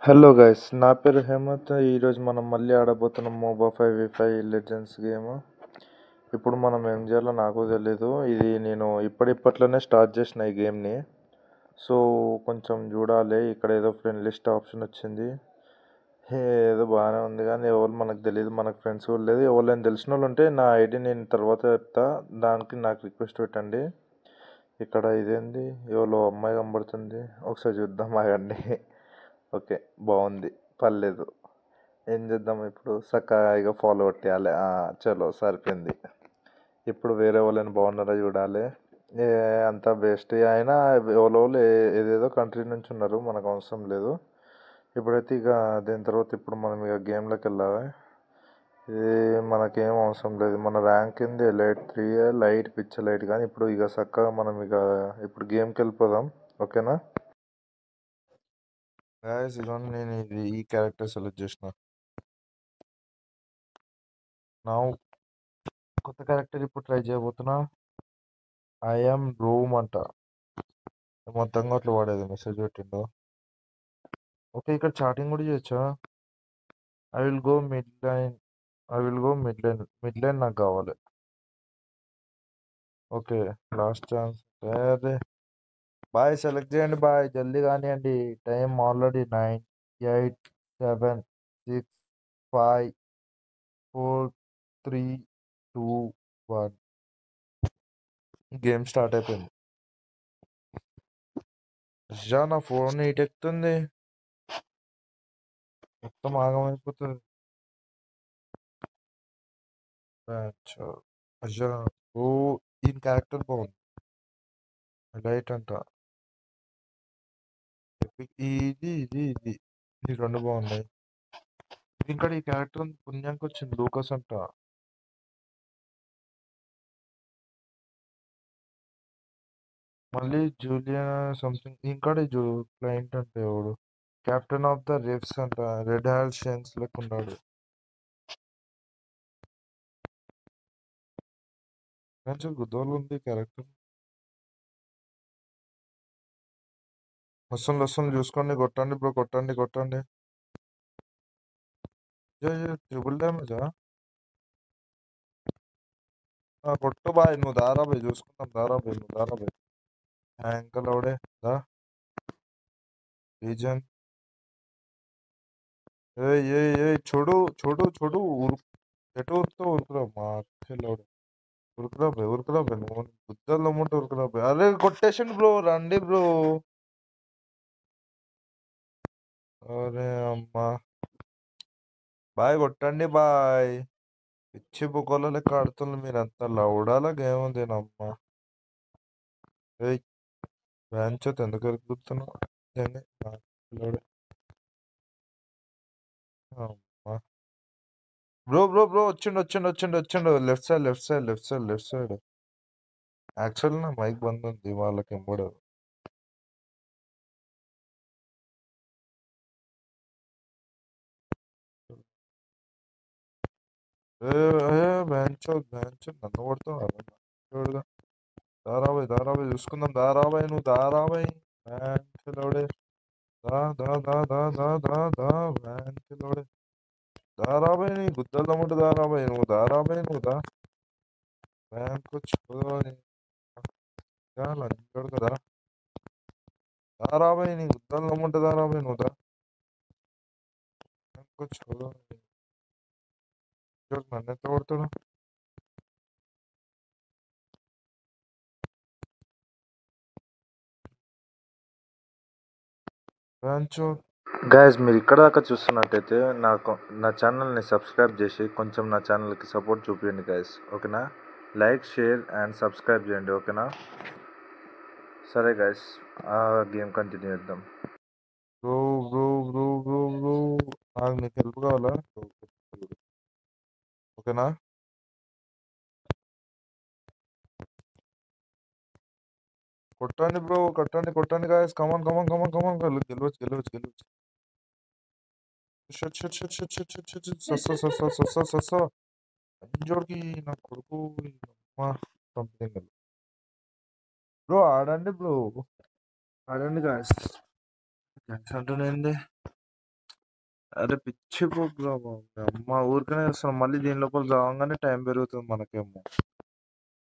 Hello guys, నా పేరు హేమంత్. ఈరోజు మనం మళ్ళీ ఆడబోతున్నాం మోబా 5v5 లెజెండ్స్ గేమ్. ఇప్పుడు మనం ఏం చేయాలో నాకు తెలీదు. ఇది నేను ఇప్పట్లోనే స్టార్ట్ చేసిన ఈ గేమ్ని. సో కొంచెం చూడాలి. ఇక్కడ ఏదో ఫ్రెండ్ లిస్ట్ ఆప్షన్ వచ్చింది. ఏదో బాగానే ఉంది, కానీ ఎవరు మనకు తెలియదు. మనకు ఫ్రెండ్స్ కూడా లేదు. ఎవరైనా తెలిసిన వాళ్ళు ఉంటే నా ఐడి నేను తర్వాత చెప్తా, దానికి నాకు రిక్వెస్ట్ పెట్టండి. ఇక్కడ ఇదేంది, ఎవరో అమ్మాయి కనబడుతుంది. ఒకసారి చూద్దాం ఆగండి. ఓకే, బాగుంది, పర్లేదు. ఏం చేద్దాం ఇప్పుడు? చక్కగా ఫాలో కొట్టేయాలి. చలో సరిపోయింది. ఇప్పుడు వేరే వాళ్ళని బాగున్నారో చూడాలి. ఏ అంతా బెస్ట్ అయినా ఎవరో ఏదేదో కంట్రీ నుంచి ఉన్నారు, మనకు అవసరం లేదు. ఇప్పుడైతే ఇక దీని తర్వాత ఇప్పుడు మనం ఇక గేమ్లోకి వెళ్ళాలి. ఇది మనకేం అవసరం లేదు. మన ర్యాంక్ కింద లైట్ 3 లైట్ పిచ్చ లైట్. కానీ ఇప్పుడు ఇక చక్కగా మనం ఇక ఇప్పుడు గేమ్కి వెళ్ళిపోదాం. ఓకేనా గాయస్? ఇదిగోండి, నేను ఈ క్యారెక్టర్ సెలెక్ట్ చేసిన. నా కొత్త క్యారెక్టర్ ఇప్పుడు ట్రై చేయబోతున్నా. ఐఎమ్ రూమ్ అంట. మొత్తంగా అట్లా వాడేది మెసేజ్ పెట్టిండు. ఓకే, ఇక్కడ చాటింగ్ కూడా చేయొచ్చా? I will go mid line. Mid line నాకు కావాలి. Okay, last chance. అదే బాయ్, సెలెక్ట్ చేయండి బాయ్, జల్దీ కానివ్వండి. Time already 9, 8, 7, 6, 5, 4, 3, 2, 1. గేమ్ స్టార్ట్ అయిపోయింది. అయ్యా, నా ఫోన్ హీట్ ఎక్కుతుంది, మొత్తం ఆగమైపోతుంది. అయ్యా, ఓ ఈయన క్యారెక్టర్ బాగుంది, లైట్ అంట. ఇది ఈ రెండు బాగున్నాయి. ఇంకా ఈ క్యారెక్టర్ పుణ్యానికి వచ్చింది, లూకస్ అంట. మళ్ళీ జూలియా సంథింగ్. ఇంకా క్లయింట్ అంటే ఎవడు? కెప్టెన్ ఆఫ్ ద రిఫ్స్ అంట. రెడ్ హాల్ షెన్స్ లెక్క ఉన్నాడు. మంచి గుద్దోలు ఉంది క్యారెక్టర్. వస్తుంది చూసుకోండి. కొట్టండి బ్రో, కొట్టండి. ట్రిపుల్ డ్యామేజా? కొట్టు బాయ్, నువ్వు దారా బాయ్, చూసుకుందాం. నువ్వు దారా బాయ్. యాంకల్ అవడే దా రీజన్. చూడు ఎటు ఉరుకుతావు? ఉరుకురా మా చెల్లవుడు. ఉరుకురా బాయ్ నువ్వు. గుద్దలు నమ్ముంటే ఉరుకురా బాయ్. అరే కొట్టేసిండు బ్రో, రండి బ్రో. అరే అమ్మా, బాయ్ కొట్టండి బాయ్. పిచ్చి బుక్కల లెక్క ఆడుతుంది మీరంతా. లౌడాల గేమ్ ఉంది నమ్మ. ఏయ్ బ్యాంచోత్ ఎందుకు ఎరుగుతున్నావు? బ్రో వచ్చిండు. Left side. యాక్చువల్ నా మైక్ బంద్ ఉంది, వాళ్ళకి ఎంబడదు. బ్యాంచోత్ నన్ను కొడుతున్నాడు. దారాబాయ్ చూసుకుందాం. దారాబాయ్ నువ్వు దారాబాయ్. బ్యాంచోడే బ్యాంచోడే దారాబాయ్. నీ గుద్దలు నమ్ముంటే దారాబాయ్ నువ్వు. దా బ్యాంక్ వచ్చి లంచాడు కదా. దారాబాయ్ నీ గుద్దలు నమ్ముంటే దారాబాయ్ నువ్వు. బ్యాంక్ వచ్చి నన్ను ఎంత కొడుతాడు? గైస్, మీరు ఇక్కడ దాకా చూస్తున్నట్టయితే నా ఛానల్ని సబ్స్క్రైబ్ చేసి కొంచెం నా ఛానల్కి సపోర్ట్ చూపించండి గైస్. ఓకేనా? లైక్, షేర్ అండ్ సబ్స్క్రైబ్ చేయండి. ఓకేనా? సరే గైస్, గేమ్ కంటిన్యూ చేద్దాం. బ్రో నాకు నీకు హెల్ప్ కావాలా? ఓకేనా? కొట్టండి బ్రో, కొట్టండి గాయస్. కమాన్ గెలవచ్చు. అంజోడికి నా కొడుకు సంథింగ్. బ్రో ఆడండి గాయస్. అంటున్నాయండి. అరే పిచ్చి ప్రోగ్రామ్ అమ్మ ఊరికనే చేస్తున్నాం మళ్ళీ దీని లోపల చావంగానే టైం పెరుగుతుంది మనకేమో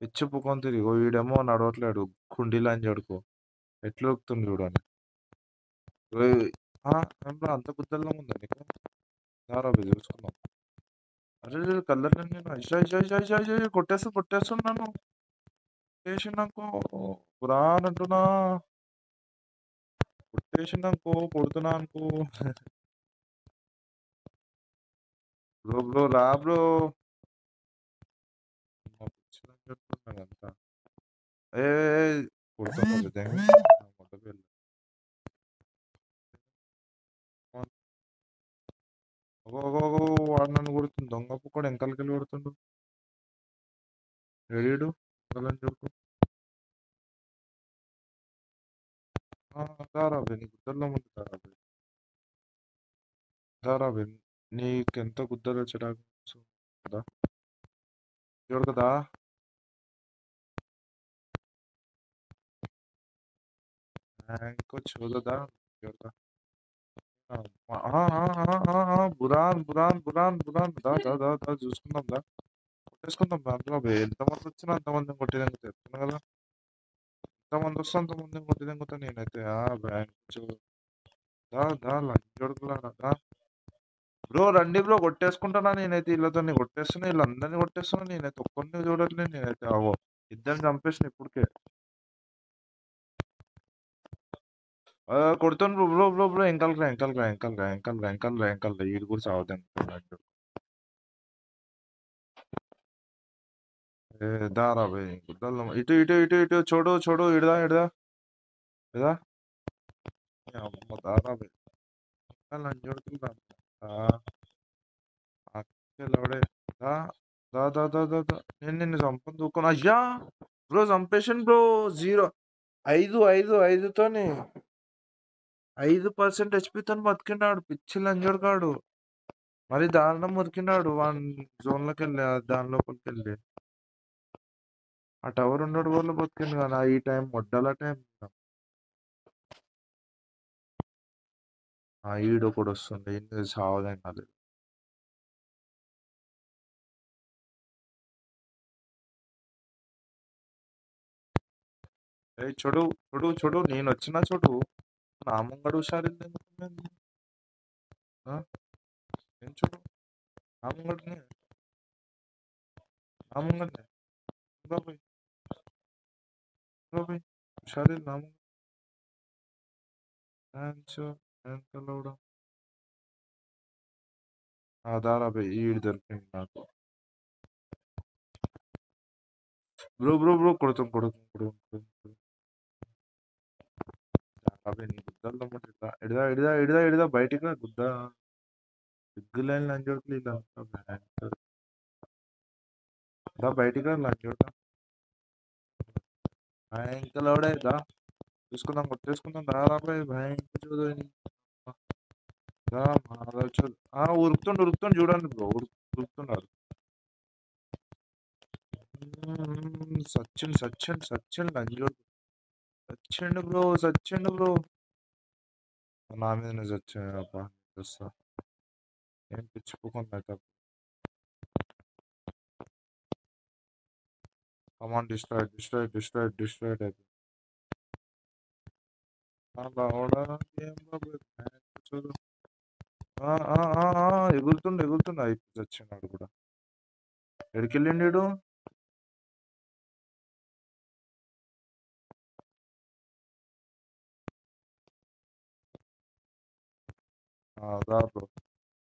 పిచ్చి పుకొని తిరిగి వీడేమో నడవట్లేడు కుండీలు అని చెడుకో ఎట్లా ఉరుకుతుంది చూడని ఏమరా అంత గుద్దల్లో ఉందా నీకు దారా చూసుకుందాం అరే కలర్ నేను కొట్టేస్తున్నాను కొట్టేసినాకో పురానంటున్నా కొట్టేసినాకో కొడుతున్నా అనుకో బ్రో బ్రో రా బ్రో అంతా ఏ కొడుతున్నా వాడు నన్ను కొడుతుంది దొంగప్పు కూడా ఎంకలకెళ్ళి కొడుతుండు ఏడు చూడుకు దారాబే నీ గుద్దల్లో ముందు దారాబే నీకెంత గుద్దలు వచ్చేటాకు కదా చూడు కదా ఇంకో చూడదా చూడదా బురాన్ బురాన్ బురాన్ బురాన్ దా చూసుకుందాం దా కొట్టేసుకుందాం దాంట్లో ఎంతమంది వచ్చినా అంతమంది కొట్టి తెంగుతా కదా ఎంతమంది వస్తే అంతమంది కొట్టి తెంగుతా నేనైతే బ్యాంక్ దా లంచ్ దా బ్రో రండి బ్రో కొట్టేసుకుంటున్నా నేనైతే వీళ్ళతో కొట్టేస్తున్నా వీళ్ళందరినీ కొట్టేస్తున్నా నేనైతే ఒక్కరిని చూడట్లేదు నేనైతే అవో ఇద్దరిని చంపేసిన ఇప్పటికే కొడుతాను బ్రో బ్రో బ్రో బ్రో ఎంకల్ ఈడు కూడా సాగుతాను దారా భయ్ ఇటు ఇటు ఇటు ఇటు చూడు చూడు ఇడదా ఇడదా ఇదా దారా భయ్ చూడుతుందా ఎవడే దా దా దా దా దా దా నేను నిన్ను చంపని దూకున్నా అయ్యా బ్రో చంపేషన్ బ్రో 5 5% హెచ్పితో బతికినాడు పిచ్చి లంజోడుగాడు మరి దారుణం ఉరికినాడు వాన్ జోన్లోకి వెళ్ళి దాని లోపలికి వెళ్ళి ఆ టవర్ ఉండడు వల్ల బతికింది కదా ఈ టైం మొడ్డల టైం ఈడు కూడా వస్తుంది సావదేం కాలేదు చూడు చూడు చూడు నేను వచ్చిన చూడు నా ముంగడు హుషారింది నేను చూడు నా ముంగడిని నా ముంగడిని హుషారింది నా ముంగడు దారా ఈడు దొరికింది నాకు బ్రో బ్రో బ్రో కొడుతాం నీ గుద్దల్లో ఎడదా బయటికి రా గుద్ద సిగ్గులేని లంచోట్లు ఇలా బయటికి రా లంచోట భయంకలోడే దా చూసుకుందాం కొట్టేసుకుందాం దారాబాయ్ భయంకర చూడండి ఉరుకుతుండు చూడండి బ్రో ఉరుకుతున్నారు సచ్చిండు లంచోడు సచ్చిండు బ్రో నా మీద చచ్చాపా చూస్తా ఏం పిచ్చిపోకుండా కమాన్ డిస్ట్రాయిడ్ అయితే చూడు ఎగురుతుండు అయిపోయి చచ్చినాడు కూడా ఎడికెళ్ళిండు దారు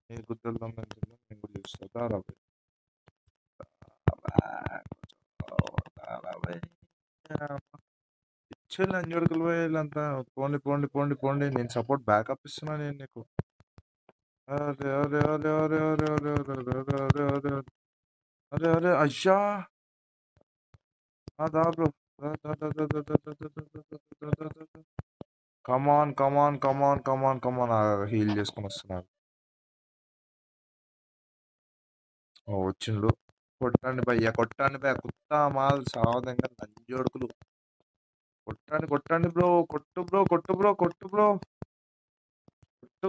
నీ గుద్దలు దమ్మెంతుందో నేను కూడా చూస్తా దారాబాయ్ ఇచ్చేళ్ళు అంజడుకులు వీళ్ళంతా పోండి నేను సపోర్ట్ బ్యాకప్ ఇస్తున్నా నేను నీకు అరే అయ్యా దా బ్రో కమాన్ హీల్ చేసుకొని వస్తున్నారు వచ్చిండు కొట్టండి భయ్య కుత్తా మాల్ సావదంగా నంజోడుకులు కొట్టండి బ్రో కొట్టు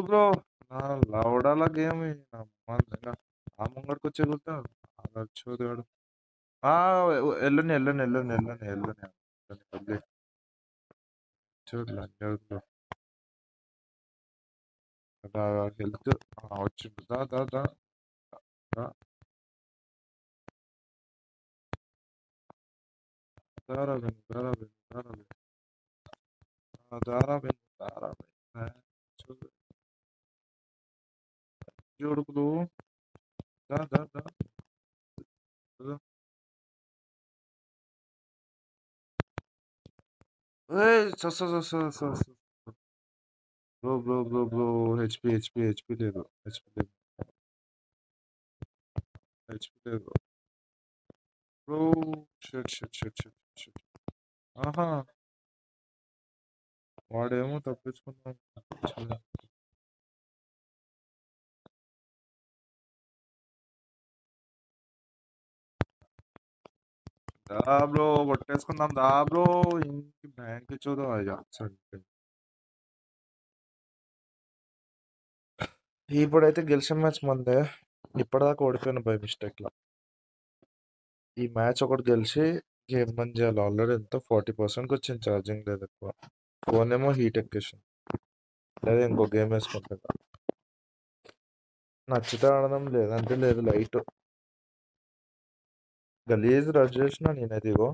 బ్రో లవడాల గేమ్ ఆ ముంగడికి వచ్చే గుర్తా చూడాడు. ఎల్లుని ఎల్లుని ఎల్లుని ఎల్లుని ఎల్లుని ఎల్లుని చూడలే హెల్త్ వచ్చిండు దా దా దా దా దారా బిందు దారా బిందు దారా బిందు దారా బిందు దారా బిందు చూడు చూడుకులు దా దా దా దా. ఏయ్ సస్స సస్స సస్స bro bro bro bro HP HP HP లేదు హెచ్పి లేదు హెచ్పి లేదు bro shut shut shut shut shut ఆహా వాడేమో తప్పించుకున్నాం దా బ్రో కొట్టేసుకుందాం దా బ్రో ఇంటి బ్యాంక్ చూడు అయ్యా ఇప్పుడైతే గెలిచిన మ్యాచ్ మందే ఇప్పటిదాకా ఓడిపోయిన బై మిస్టేక్ లా ఈ మ్యాచ్ ఒకటి గెలిచి గేమ్ బంద్ చేయాలి ఆల్రెడీ ఎంత 40% వచ్చింది ఛార్జింగ్ లేదు ఎక్కువ ఫోన్ ఏమో హీట్ ఎక్కేసింది లేదా ఇంకో గేమ్ వేసుకుంటా నచ్చితే ఆడదాం లేదంటే లేదు లైట్ గలీజ్ రష్ చేసిన నేనైతే ఇగో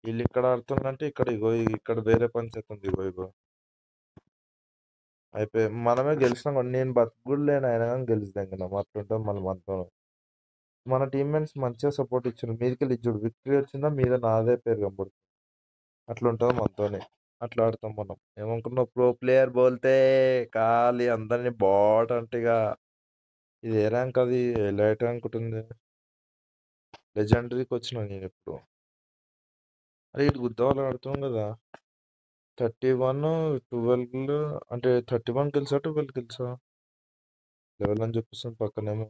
వీళ్ళు ఇక్కడ ఆడుతుందంటే ఇక్కడ ఇగో ఇక్కడ వేరే పని చేస్తుంది ఇగో ఇగో అయిపోయి మనమే గెలిచినాం కానీ నేను బతుకుడు లేని అయినా కానీ గెలిచిదాం అట్లుంటుంది మళ్ళీ మనతో మన టీమ్మేట్స్ మంచిగా సపోర్ట్ ఇచ్చారు మీదకి ఇచ్చుడు విక్టరీ వచ్చిందా మీద నాదే పేరు కనబడుతుంది అట్లుంటుంది మనతోనే అట్లా ఆడతాం మనం ఏమనుకున్నావు ప్రో ప్లేయర్ బోల్తే ఖాళీ అందరినీ బాట్ అంటే ఇక ఇది ఏ ర్యాంక్ అది ఎలైట్ ర్యాంక్ ఉంటుంది లెజెండరీకి వచ్చిన నేను ఇప్పుడు అరే ఇటు గుద్దవాళ్ళు ఆడుతాం కదా 31 12 అంటే 31 కిల్సా 12 కిల్సా 11 అని చూపిస్తుంది పక్కనేమో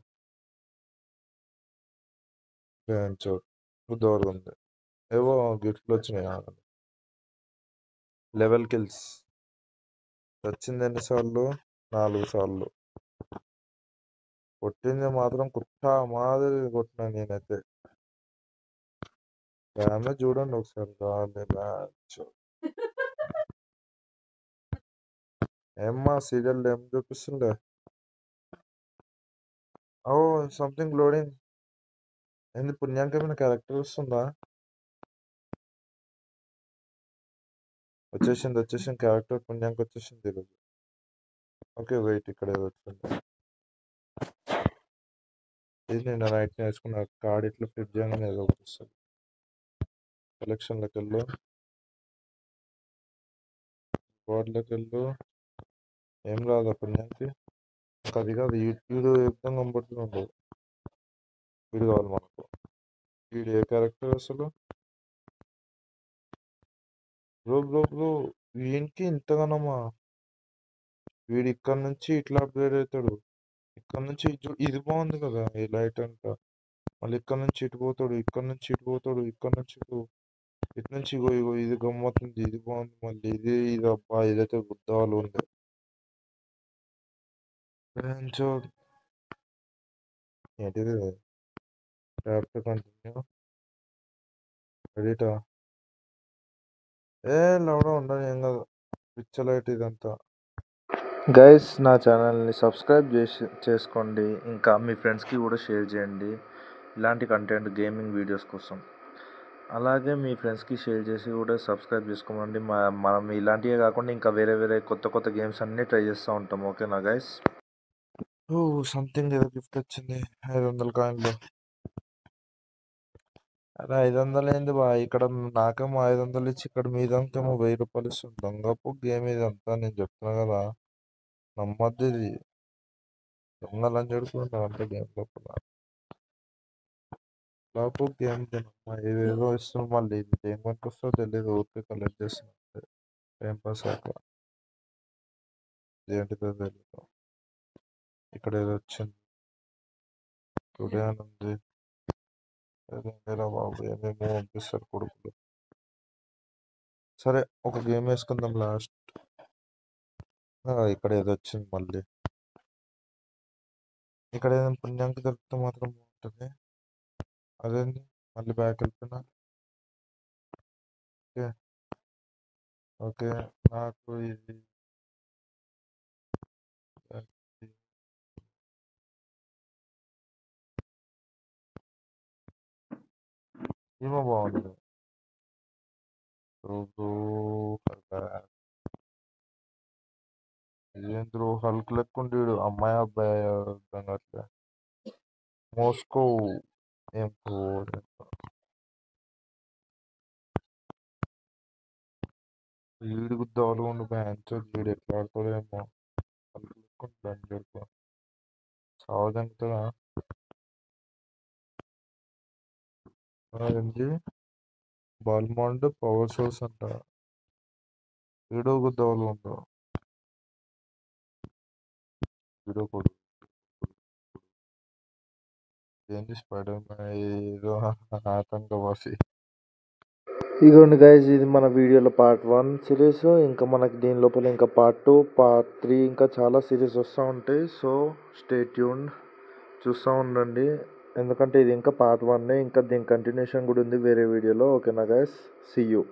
గుద్దవాళ్ళు ఉంది ఏవో గిఫ్ట్లు వచ్చినాయి 11 కిల్స్ వచ్చింది ఎన్నిసార్లు 4 సార్లు కొట్టింది మాత్రం కుట్ట మాదిరి కొట్టినా నేనైతే డ్యామేజ్ చూడండి ఒకసారి కావాలి మ్యాచ్ ఏమ్మా సీరియల్ ఏం చూపిస్తుండే ఓ సంథింగ్ లోడింగ్ ఏంది పుణ్యాంక ఏమైనా క్యారెక్టర్ వస్తుందా వచ్చేసింది క్యారెక్టర్ పుణ్యాంక వచ్చేసింది ఈరోజు ఓకే వెయిట్ ఇక్కడ ఏదో వచ్చింది ఇది నేను నైట్ నేర్చుకున్న కార్డ్ ఇట్లా ఫ్లిప్ చేయగానే ఏదో ఒకటి వస్తుంది సెలక్షన్లోకి వెళ్ళు బోర్డులోకి వెళ్ళు ఏం రాదు పుణ్యానికి ఇంకా అది కాదు వీడు యుద్ధం కనబడుతూ ఉండదు వీడు కావాలి మనకు వీడు ఏ క్యారెక్టర్ అసలు బ్రో బ్రో బ్రో వీనికి ఇంతగానమ్మా వీడు ఇక్కడ నుంచి ఇట్లా అప్గ్రేడ్ అవుతాడు ఇక్కడ నుంచి ఇది బాగుంది కదా ఈ లైట్ అంట మళ్ళీ ఇక్కడ నుంచి ఇటు పోతాడు ఇక్కడ నుంచి ఇటు పోతాడు ఇక్కడ నుంచి ఇటు నుంచి ఇగో ఇగో ఇది గమ్మత్తుంది ఇది బాగుంది మళ్ళీ ఇది అబ్బా ఇదైతే గుద్దాలు ఉంది ఏంటిది ట్యాప్ కంటిన్యూ ఎడిటా లవడా ఉండదు ఏం కాదు పిచ్చలైట్ ఇదంతా గైస్ నా ఛానల్ని సబ్స్క్రైబ్ చేసుకోండి ఇంకా మీ ఫ్రెండ్స్కి కూడా షేర్ చేయండి ఇలాంటి కంటెంట్ గేమింగ్ వీడియోస్ కోసం అలాగే మీ ఫ్రెండ్స్కి షేర్ చేసి కూడా సబ్స్క్రైబ్ చేసుకోమండి మనం ఇలాంటివే కాకుండా ఇంకా వేరే వేరే కొత్త గేమ్స్ అన్నీ ట్రై చేస్తూ ఉంటాం ఓకేనా గైస్ సంథింగ్ ఏదో గిఫ్ట్ వచ్చింది 500 కాయిన్లు అరే 500 ఏంది బా ఇక్కడ నాకేమో 500 ఇచ్చి ఇక్కడ మీదంకేమో 1000 రూపాయలు ఇస్తుంది దొంగపు గేమ్ ఇదంతా నేను చెప్తున్నా కదా నమ్మద్దు ఇది దొంగలని చెడుకుంటాం అంటే గేమ్ లోపల లోపు గేమ్ తినమ్మా ఏదేదో ఇస్తుంది మళ్ళీ ఇది ఏం పనికొస్తుందో తెలియదు ఊరికే కలెక్ట్ చేస్తుంది టైం పాస్ అయ్యాక ఏంటిదో తెలియదు ఇక్కడ ఏదో వచ్చింది టుడే అని ఉంది ఏదో బాబు ఏమేమో పంపిస్తారు కొడుకులు సరే ఒక గేమ్ వేసుకుందాం లాస్ట్ ఇక్కడ ఏదో వచ్చింది మళ్ళీ ఇక్కడ ఏదైనా పుణ్యానికి దొరికితే మాత్రం బాగుంటుంది. అదేంటి మళ్ళీ బ్యాక్ వెళ్ళిపోయినా. ఓకే ఓకే నాకు ఇది ఏమో బాగుంది. ఏంద్రో హల్క్ లెక్క ఉండేడు అమ్మాయి అబ్బాయి అర్థం కావట్లే. మోస్కో ఏం వీడి గుద్దాలు ఉండి బ్యాంచ్ వీడు ఎట్లా ఆడతాడో ఏమో. హల్క్ లెక్క ఉంటుంది బండి సావదంతా ఏంటి బాల్మాండ్ పవర్ షోస్ అంట. వీడియో గుద్దాలు ఉండవు వీడియో కొడు ఏంటి స్పైడర్ మ్యాన్ ఏదో ఆతంకవాసి. ఇదిగోండి గైజ్, ఇది మన వీడియోలో పార్ట్ 1 సిరీస్. ఇంకా మనకి దీని లోపల ఇంకా పార్ట్ 2, పార్ట్ 3 ఇంకా చాలా సిరీస్ వస్తూ ఉంటాయి. సో స్టే ట్యూన్, చూస్తూ ఉండండి. ఎందుకంటే ఇది ఇంకా పార్ట్ 1, ఇంకా దీని కంటిన్యూషన్ కూడా ఉంది వేరే వీడియోలో. ఓకేనా గైస్, సీ యూ.